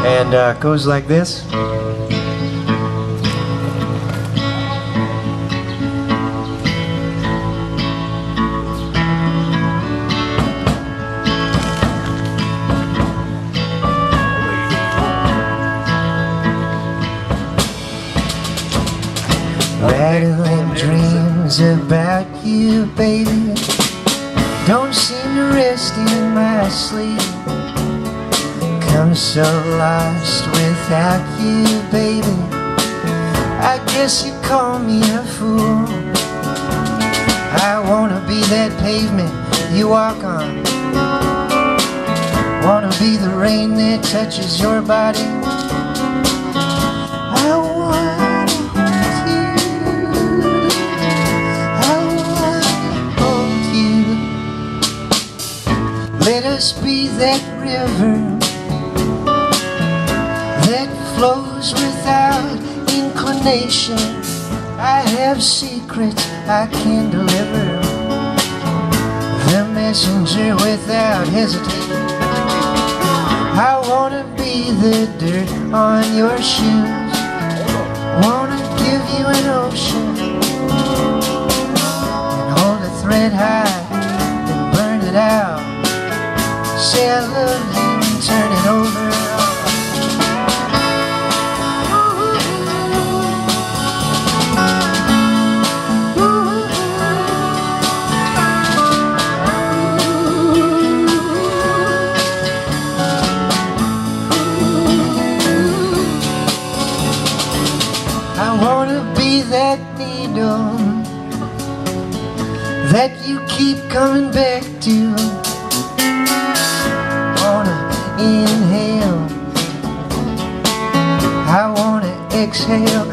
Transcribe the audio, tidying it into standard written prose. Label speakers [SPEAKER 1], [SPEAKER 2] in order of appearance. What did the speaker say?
[SPEAKER 1] And it goes like this. Rattling dreams about you, baby, don't seem to rest in my sleep. I'm so lost without you, baby. I guess you call me a fool. I wanna be that pavement you walk on. Wanna be the rain that touches your body. I want you. I want to hold you. Let us be that river that flows without inclination. I have secrets I can deliver, the messenger without hesitation. I wanna be the dirt on your shoes, wanna give you an ocean and hold a thread high and burn it out. Say I love you and turn it over. I wanna be that needle that you keep coming back to. Wanna inhale, I wanna exhale.